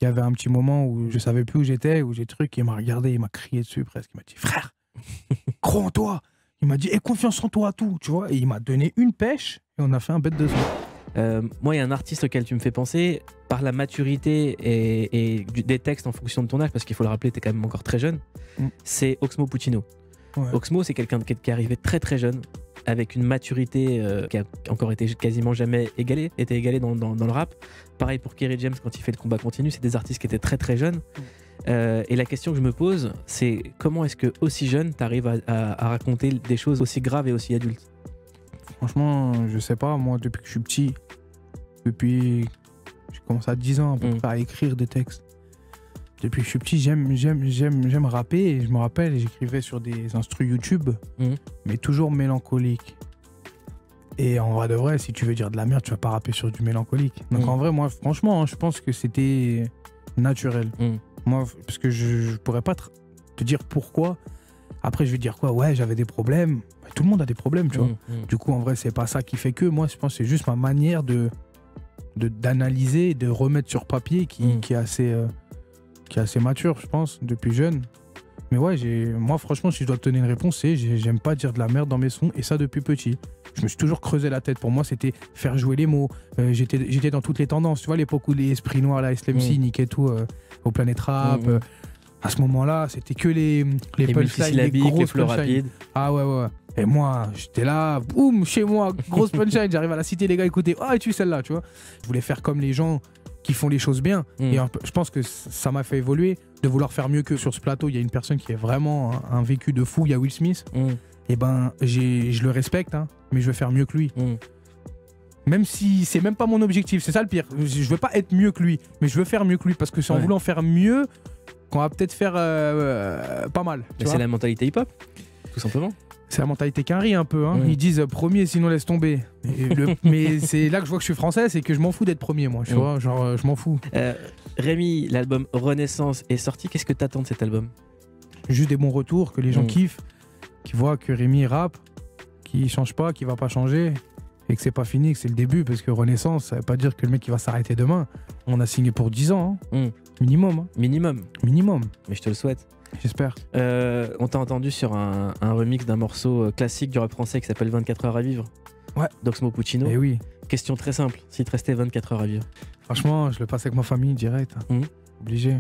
Il y avait un petit moment où je savais plus où j'étais, où j'ai truc, il m'a regardé, il m'a crié dessus presque. Il m'a dit frère, crois en toi. Il m'a dit aie confiance en toi, tout, tu vois. Et il m'a donné une pêche et on a fait un bête de son. Moi, il y a un artiste auquel tu me fais penser par la maturité des textes en fonction de ton âge, parce qu'il faut le rappeler, tu es quand même encore très jeune. C'est Oxmo Puccino. Ouais. Oxmo, c'est quelqu'un qui est arrivé très très jeune, avec une maturité qui a encore été quasiment jamais égalée dans le rap. Pareil pour Kerry James quand il fait le combat continu, c'est des artistes qui étaient très très jeunes. Et la question que je me pose, c'est comment est-ce que aussi jeune, tu arrives à raconter des choses aussi graves et aussi adultes? Franchement, je sais pas, moi, depuis que je suis petit, j'ai commencé à 10 ans à peu près à écrire des textes. Depuis que je suis petit, j'aime rapper et je me rappelle, j'écrivais sur des instrus YouTube, mais toujours mélancolique. Et en vrai de vrai, si tu veux dire de la merde, tu vas pas rapper sur du mélancolique. Donc en vrai, moi, franchement, hein, je pense que c'était naturel. Moi, parce que je pourrais pas te dire pourquoi. Après, je vais dire quoi? Ouais, j'avais des problèmes. Tout le monde a des problèmes, tu vois. Du coup, en vrai, c'est pas ça qui fait que. Moi, je pense que c'est juste ma manière d'analyser, de remettre sur papier qui est assez mature, je pense, depuis jeune. Mais ouais, moi, franchement, si je dois te donner une réponse, c'est j'aime pas dire de la merde dans mes sons, et ça depuis petit. Je me suis toujours creusé la tête. Pour moi, c'était faire jouer les mots. J'étais dans toutes les tendances. Tu vois, l'époque où les esprits noirs, la SLMC, niquaient tout au Planète Rap. À ce moment-là, c'était que les punchlines, les grosses flows punchlines. rapides. Ah ouais. Et moi, j'étais là, boum, chez moi, grosse punchline. J'arrive à la cité, les gars, écoutez, ah, et tu celle-là, tu vois. Je voulais faire comme les gens qui font les choses bien. Et je pense que ça m'a fait évoluer de vouloir faire mieux que sur ce plateau. Il y a une personne qui a vraiment un vécu de fou, il y a Will Smith. Et ben, je le respecte, hein, mais je veux faire mieux que lui. Même si c'est même pas mon objectif, c'est ça le pire. Je veux pas être mieux que lui, mais je veux faire mieux que lui parce que c'est en voulant faire mieux qu'on va peut-être faire pas mal. C'est la mentalité hip-hop, tout simplement. C'est la mentalité Quinry un peu. Hein. Ils disent premier, sinon laisse tomber. Mais c'est là que je vois que je suis français, c'est que je m'en fous d'être premier, moi. Tu vois, genre, je m'en fous. Rémi, l'album Renaissance est sorti. Qu'est-ce que t'attends de cet album? Juste des bons retours, que les gens kiffent, qui voient que Rémi rappe, qu'il change pas, qu'il va pas changer, et que c'est pas fini, que c'est le début, parce que Renaissance, ça veut pas dire que le mec il va s'arrêter demain. On a signé pour 10 ans, hein. Minimum. Hein. Minimum. Mais je te le souhaite. J'espère. On t'a entendu sur un remix d'un morceau classique du rap français qui s'appelle 24 heures à vivre. Ouais. d'Oxmo Puccino. Et oui. Question très simple, s'il te restait 24 heures à vivre. Franchement, je le passe avec ma famille direct. Obligé.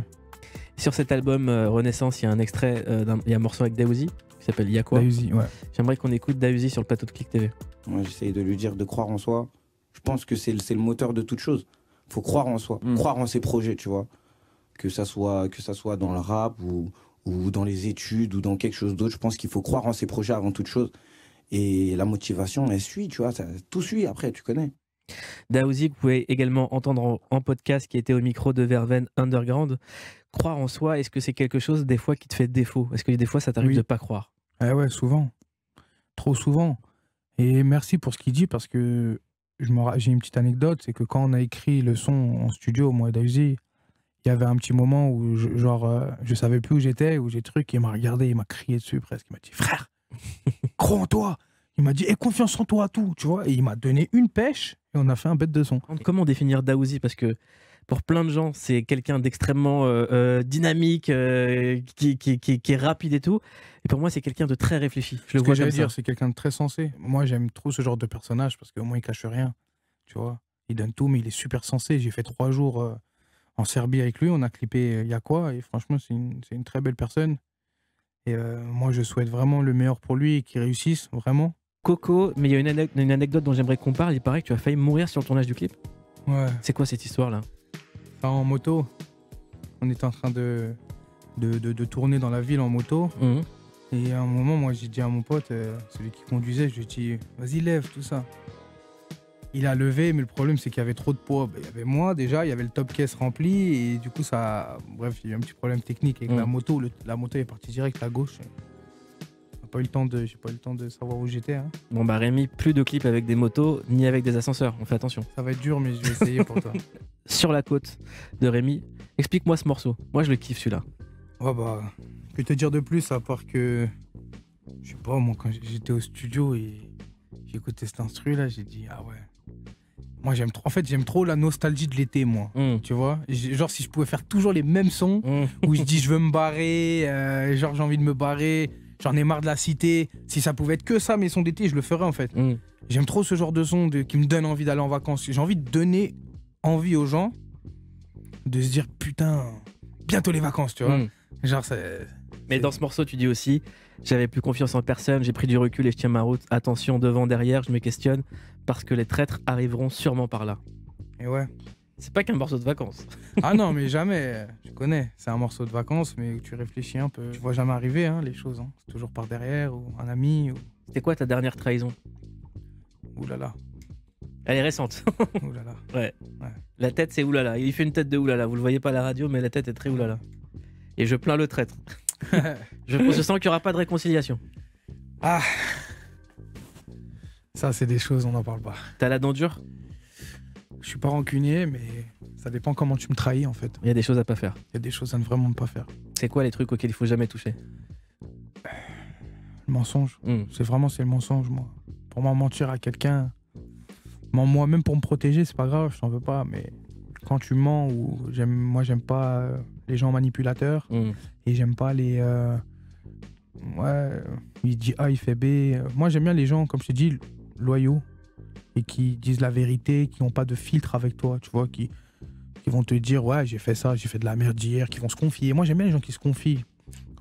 Sur cet album Renaissance, il y a un extrait, il y a un morceau avec Daouzi qui s'appelle Y'a quoi. Daouzi, ouais. J'aimerais qu'on écoute Daouzi sur le plateau de Click TV. Moi, j'essaye de lui dire de croire en soi. Je pense que c'est le moteur de toute chose. Faut croire en soi, croire en ses projets, tu vois. Que ça soit dans le rap ou dans les études ou dans quelque chose d'autre. Je pense qu'il faut croire en ses projets avant toute chose. Et la motivation, elle suit, tu vois. Tout suit après, tu connais. Daouzi, vous pouvez également entendre en podcast qui était au micro de Verveine Underground. Croire en soi, est-ce que c'est quelque chose des fois qui te fait défaut? Est-ce que des fois ça t'arrive de pas croire? Ouais, souvent. Trop souvent. Et merci pour ce qu'il dit parce que j'ai une petite anecdote, c'est que quand on a écrit le son en studio, moi et Daouzi, il y avait un petit moment où je savais plus où j'étais, où j'ai truc, il m'a regardé, il m'a crié dessus presque, il m'a dit frère, crois en toi. Il m'a dit aie confiance en toi, tout, tu vois. Et il m'a donné une pêche et on a fait un bête de son. Comment définir Daouzi? Parce que pour plein de gens, c'est quelqu'un d'extrêmement dynamique, qui est rapide et tout. Et pour moi, c'est quelqu'un de très réfléchi. Je le vois comme ça. C'est quelqu'un de très sensé. Moi, j'aime trop ce genre de personnage parce qu'au moins, il cache rien. Tu vois, il donne tout, mais il est super sensé. J'ai fait 3 jours en Serbie avec lui. On a clippé Y'a quoi. Et franchement, c'est une très belle personne. Et moi, je souhaite vraiment le meilleur pour lui et qu'il réussisse, vraiment. Coco, mais il y a une anecdote dont j'aimerais qu'on parle. Il paraît que tu as failli mourir sur le tournage du clip. Ouais. C'est quoi cette histoire-là? En moto. On était en train de tourner dans la ville en moto. Et à un moment, moi, j'ai dit à mon pote, celui qui conduisait, je lui ai dit, vas-y, lève, tout ça. Il a levé, mais le problème, c'est qu'il y avait trop de poids. Il y avait moi, déjà, il y avait le top caisse rempli, et du coup, ça... Bref, il y a eu un petit problème technique avec la moto. La moto est partie direct à gauche. J'ai pas eu le temps de savoir où j'étais. Hein. Bon, bah, Rémi, plus de clips avec des motos, ni avec des ascenseurs. On fait attention. Ça va être dur, mais je vais essayer pour toi. Sur la côte de Rémi, explique-moi ce morceau. Moi, je le kiffe, celui-là. Ouais, bah... Que te dire de plus, à part que... Je sais pas, moi, quand j'étais au studio et j'ai écouté cet instru, là, j'ai dit, ah ouais... Moi, en fait, j'aime trop la nostalgie de l'été, moi. Tu vois, genre, si je pouvais faire toujours les mêmes sons, où je dis je veux me barrer, genre j'ai envie de me barrer, j'en ai marre de la cité. Si ça pouvait être que ça, mes sons d'été, je le ferais, en fait. J'aime trop ce genre de son qui me donne envie d'aller en vacances. J'ai envie de donner envie aux gens de se dire putain, bientôt les vacances, tu vois. Genre, Mais dans ce morceau, tu dis aussi, j'avais plus confiance en personne, j'ai pris du recul et je tiens ma route. Attention, devant, derrière, je me questionne, parce que les traîtres arriveront sûrement par là. Et ouais. C'est pas qu'un morceau de vacances. Ah non, mais jamais, tu connais. C'est un morceau de vacances, mais où tu réfléchis un peu. Tu vois jamais arriver, hein, les choses. Hein. C'est toujours par derrière, ou un ami. Ou... C'était quoi ta dernière trahison? Ouh là là. Elle est récente. Ouh là là. Ouais. La tête, c'est oulala. Il fait une tête de oulala. Vous le voyez pas à la radio, mais la tête est très oulala. Et je plains le traître. je sens qu'il n'y aura pas de réconciliation. Ah. Ça, c'est des choses, on n'en parle pas. T'as la dent dure? Je suis pas rancunier, mais ça dépend comment tu me trahis, en fait. Il y a des choses à pas faire. Il y a des choses à ne vraiment pas faire. C'est quoi les trucs auxquels il faut jamais toucher? Le mensonge. C'est le mensonge, moi. Pour moi, mentir à quelqu'un... Moi, même pour me protéger, c'est pas grave, je t'en veux pas, mais quand tu mens, moi, j'aime pas les gens manipulateurs, et j'aime pas les... il dit A, il fait B. Moi, j'aime bien les gens, comme je t'ai dit, loyaux, et qui disent la vérité, qui n'ont pas de filtre avec toi, tu vois, qui vont te dire, ouais, j'ai fait ça, j'ai fait de la merde hier, qui vont se confier. Moi, j'aime bien les gens qui se confient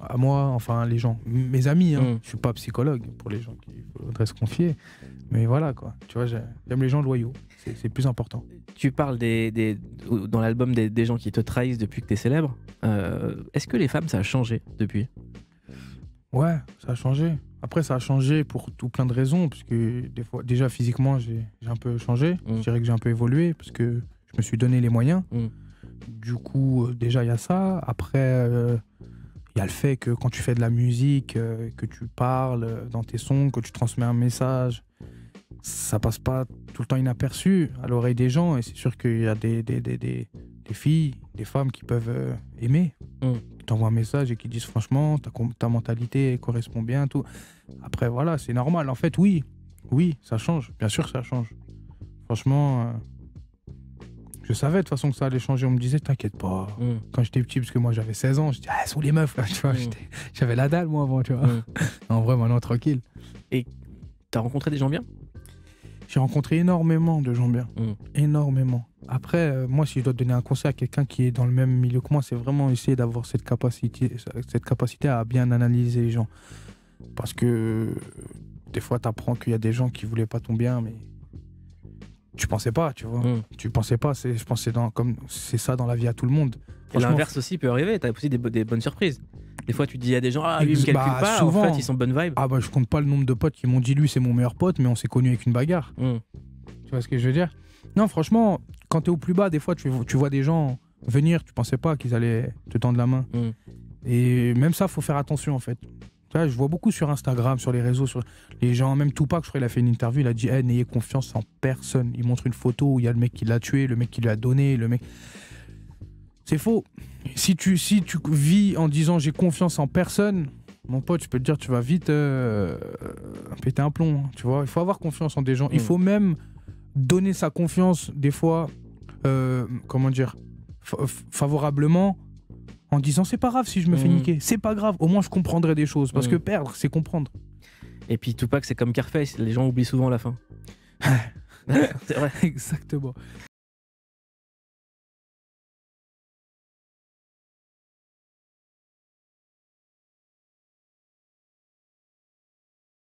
à moi, enfin, les gens, mes amis, hein. Je suis pas psychologue pour les gens qui voudraient se confier, mais voilà, quoi. Tu vois, j'aime les gens loyaux, c'est plus important. Tu parles dans l'album des gens qui te trahissent depuis que t'es célèbre. Est-ce que les femmes, ça a changé depuis? Ouais, ça a changé. Après, ça a changé pour tout plein de raisons, parce que des fois, déjà physiquement, j'ai un peu changé. Je dirais que j'ai un peu évolué, parce que je me suis donné les moyens. Du coup, déjà, il y a ça. Après, il y a le fait que quand tu fais de la musique, que tu parles dans tes sons, que tu transmets un message, ça passe pas tout le temps inaperçu à l'oreille des gens. Et c'est sûr qu'il y a des filles, des femmes qui peuvent aimer. Qui t'envoient un message et qui disent franchement, ta mentalité correspond bien, tout. Après, voilà, c'est normal. En fait, oui, ça change. Bien sûr que ça change. Franchement, je savais de toute façon que ça allait changer. On me disait, t'inquiète pas. Quand j'étais petit, parce que moi j'avais 16 ans, je disais, elles sont les meufs, là, tu vois. J'avais la dalle, moi, avant, tu vois. En vrai, maintenant, tranquille. Et t'as rencontré des gens bien? J'ai rencontré énormément de gens bien. Énormément. Après, moi, si je dois donner un conseil à quelqu'un qui est dans le même milieu que moi, c'est vraiment essayer d'avoir cette capacité à bien analyser les gens. Parce que des fois, t'apprends qu'il y a des gens qui voulaient pas ton bien, mais tu pensais pas, tu vois. Tu pensais pas. Je pense que c'est ça dans la vie à tout le monde. Et l'inverse aussi peut arriver. T'as aussi des bonnes surprises. Des fois, tu dis à des gens, lui, il me calcule pas. Souvent, en fait, ils sont bonne vibe. Ah bah, je compte pas le nombre de potes qui m'ont dit, lui, c'est mon meilleur pote, mais on s'est connus avec une bagarre. Tu vois ce que je veux dire? Non, franchement, quand t'es au plus bas, des fois, tu vois des gens venir, tu pensais pas qu'ils allaient te tendre la main. Et même ça, faut faire attention, en fait. Là, je vois beaucoup sur Instagram, sur les réseaux, sur les gens, même Tupac, je crois, il a fait une interview, il a dit, n'ayez confiance en personne. Il montre une photo où il y a le mec qui l'a tué, le mec qui lui a donné, le mec... C'est faux. Si tu vis en disant j'ai confiance en personne, mon pote, je peux te dire, tu vas vite péter un plomb. Tu vois, il faut avoir confiance en des gens. Il faut même donner sa confiance, des fois, favorablement, en disant c'est pas grave si je me fais niquer. C'est pas grave. Au moins, je comprendrai des choses. Parce que perdre, c'est comprendre. Et puis, Tupac, c'est comme Carface. Les gens oublient souvent la fin. C'est vrai. Exactement.